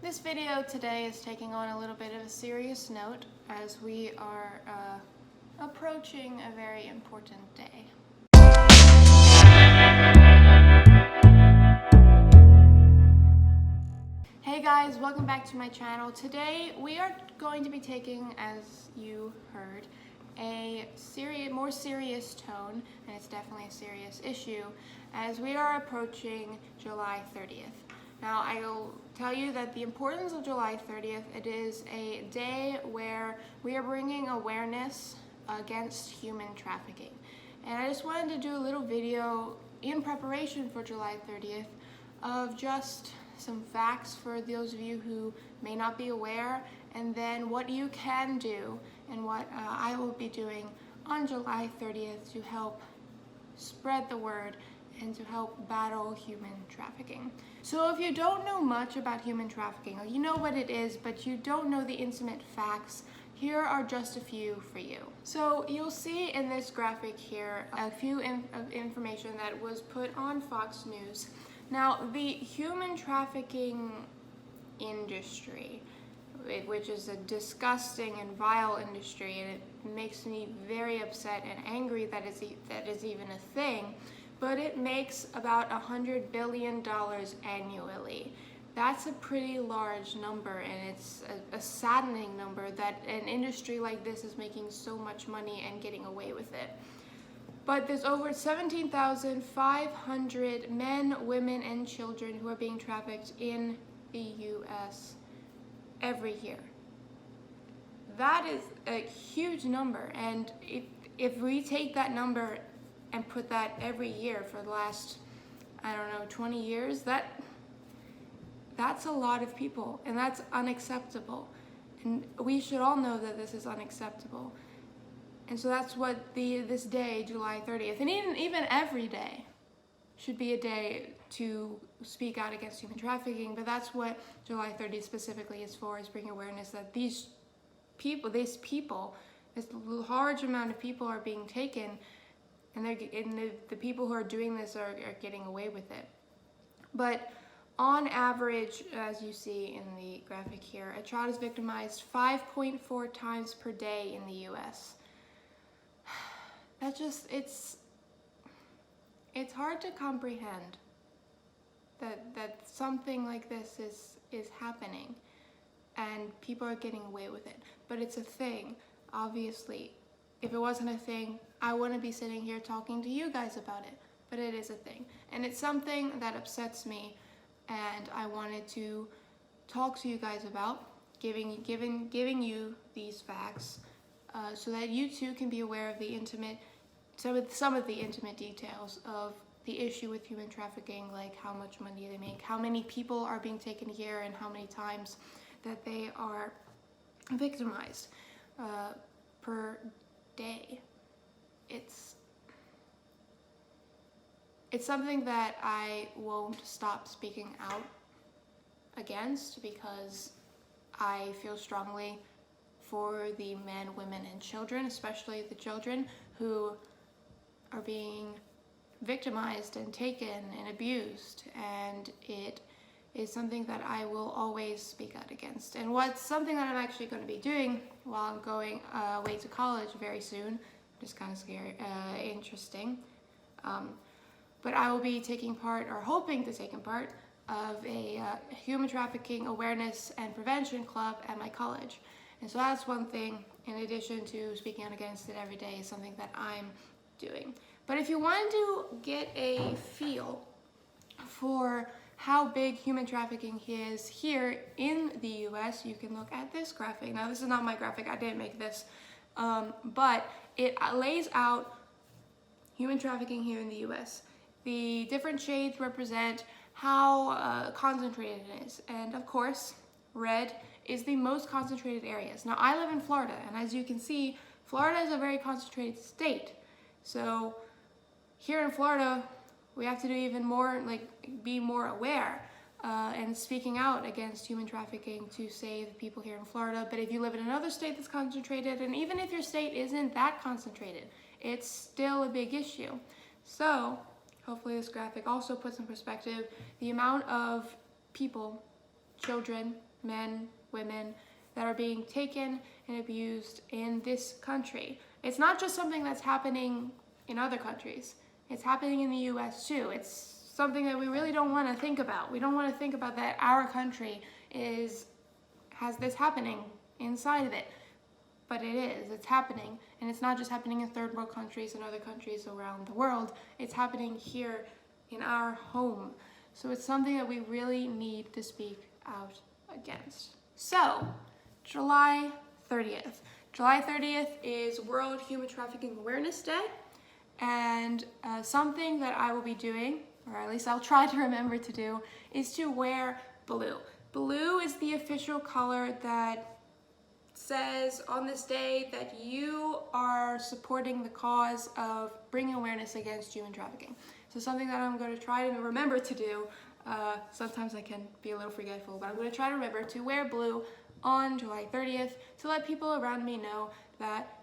This video today is taking on a little bit of a serious note as we are approaching a very important day. Hey guys, welcome back to my channel. Today we are going to be taking, as you heard, a more serious tone, and it's definitely a serious issue, as we are approaching July 30th. Now, I will tell you that the importance of July 30th, it is a day where we are bringing awareness against human trafficking. And I just wanted to do a little video in preparation for July 30th of just some facts for those of you who may not be aware, and then what you can do and what I will be doing on July 30th to help spread the word and to help battle human trafficking. So if you don't know much about human trafficking, or you know what it is, but you don't know the intimate facts, here are just a few for you. So you'll see in this graphic here a few information that was put on Fox News. Now, the human trafficking industry, which is a disgusting and vile industry, and it makes me very upset and angry that is even a thing, but it makes about $100 billion annually. That's a pretty large number, and it's a saddening number that an industry like this is making so much money and getting away with it. But there's over 17,500 men, women, and children who are being trafficked in the US every year. That is a huge number, and if we take that number and put that every year for the last, 20 years, that's a lot of people, and that's unacceptable. And we should all know that this is unacceptable. And so that's what this day, July 30th, and even every day should be a day to speak out against human trafficking, but that's what July 30th specifically is for, is bring awareness that this large amount of people are being taken, and the people who are doing this are getting away with it. But on average, as you see in the graphic here, a child is victimized 5.4 times per day in the US. It's hard to comprehend that something like this is happening and people are getting away with it. But it's a thing. Obviously, if it wasn't a thing, I wouldn't be sitting here talking to you guys about it. But it is a thing. And it's something that upsets me, and I wanted to talk to you guys about, giving you these facts, so that you too can be aware of some of the intimate details of the issue with human trafficking, like how much money they make, how many people are being taken here, and how many times that they are victimized per day. It's something that I won't stop speaking out against, because I feel strongly for the men, women, and children, especially the children who are being victimized and taken and abused, and it is something that I will always speak out against. And what's something that I'm actually going to be doing while I'm going away to college very soon, which is kind of scary, interesting. But I will be taking part, or hoping to take part, of a human trafficking awareness and prevention club at my college. And so that's one thing, in addition to speaking out against it every day, is something that I'm doing. But if you want to get a feel for how big human trafficking is here in the US, you can look at this graphic. Now, this is not my graphic, I didn't make this, but it lays out human trafficking here in the US. The different shades represent how concentrated it is. And of course, red is the most concentrated areas. Now, I live in Florida, and as you can see, Florida is a very concentrated state. So here in Florida, we have to do even more, be more aware and speaking out against human trafficking to save people here in Florida. But if you live in another state that's concentrated, and even if your state isn't that concentrated, it's still a big issue. So hopefully this graphic also puts in perspective the amount of people, children, men, women that are being taken and abused in this country. It's not just something that's happening in other countries. It's happening in the US too. It's something that we really don't want to think about. We don't want to think about that our country has this happening inside of it. But it is. It's happening. And it's not just happening in third world countries and other countries around the world. It's happening here in our home. So it's something that we really need to speak out against. So, July 30th. July 30th is World Human Trafficking Awareness Day. And something that I will be doing, or at least I'll try to remember to do, is to wear blue. Blue is the official color that says on this day that you are supporting the cause of bringing awareness against human trafficking. So something that I'm going to try to remember to do, sometimes I can be a little forgetful, but I'm going to try to remember to wear blue on July 30th to let people around me know that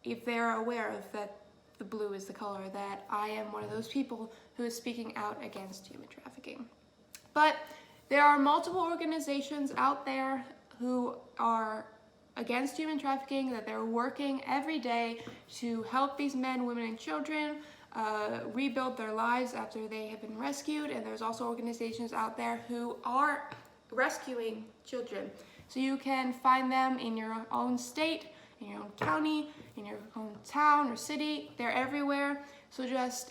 if they're aware of that the blue is the color, that I am one of those people who is speaking out against human trafficking. But there are multiple organizations out there who are against human trafficking, that they're working every day to help these men, women, and children rebuild their lives after they have been rescued. And there's also organizations out there who are rescuing children. So you can find them in your own state, in your own county, in your own town or city. They're everywhere. So just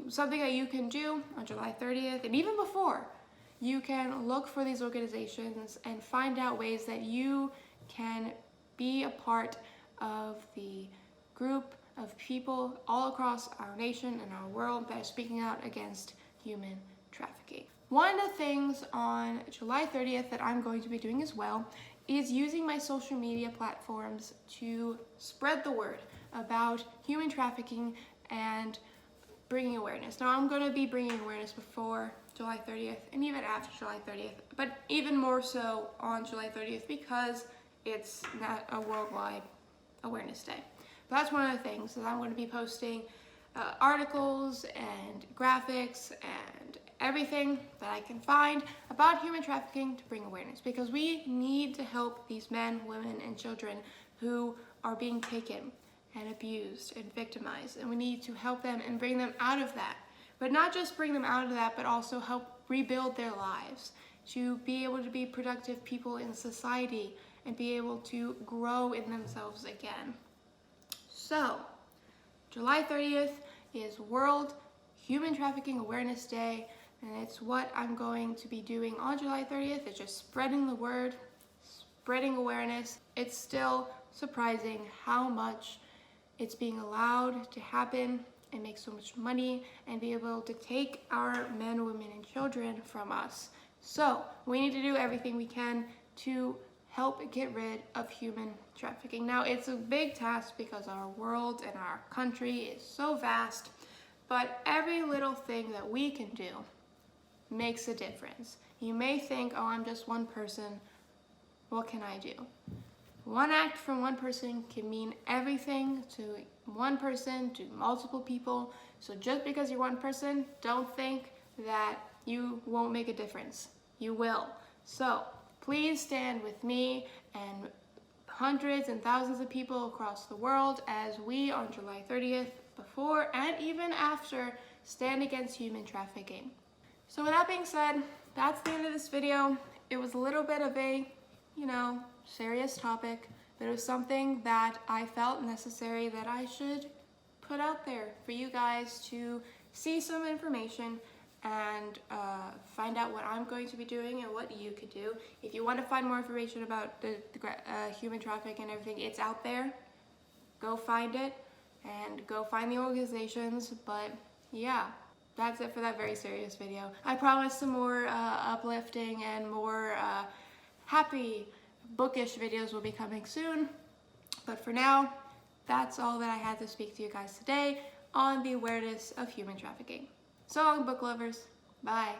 something that you can do on July 30th and even before, you can look for these organizations and find out ways that you can be a part of the group of people all across our nation and our world that are speaking out against human trafficking. One of the things on July 30th that I'm going to be doing as well is using my social media platforms to spread the word about human trafficking and bringing awareness. Now, I'm going to be bringing awareness before July 30th and even after July 30th, but even more so on July 30th because it's not a worldwide awareness day. But that's one of the things that I'm going to be posting articles and graphics and everything that I can find about human trafficking to bring awareness, because we need to help these men, women, and children who are being taken and abused and victimized, and we need to help them and bring them out of that. But not just bring them out of that, but also help rebuild their lives to be able to be productive people in society and be able to grow in themselves again. So, July 30th is World Human Trafficking Awareness Day, and it's what I'm going to be doing on July 30th. It's just spreading the word, spreading awareness. It's still surprising how much it's being allowed to happen and make so much money and be able to take our men, women, and children from us. So we need to do everything we can to help get rid of human trafficking. Now, it's a big task because our world and our country is so vast, but every little thing that we can do makes a difference. You may think, oh, I'm just one person. What can I do? One act from one person can mean everything to one person, to multiple people. So just because you're one person, don't think that you won't make a difference. You will. So please stand with me and hundreds and thousands of people across the world as we on July 30th, before and even after, stand against human trafficking. So with that being said, that's the end of this video. It was a little bit of a, serious topic, but it was something that I felt necessary that I should put out there for you guys to see some information and find out what I'm going to be doing and what you could do. If you want to find more information about the human trafficking and everything, it's out there. Go find it and go find the organizations. But yeah, that's it for that very serious video. I promise some more uplifting and more happy, bookish videos will be coming soon. But for now, that's all that I had to speak to you guys today on the awareness of human trafficking. So long, book lovers. Bye.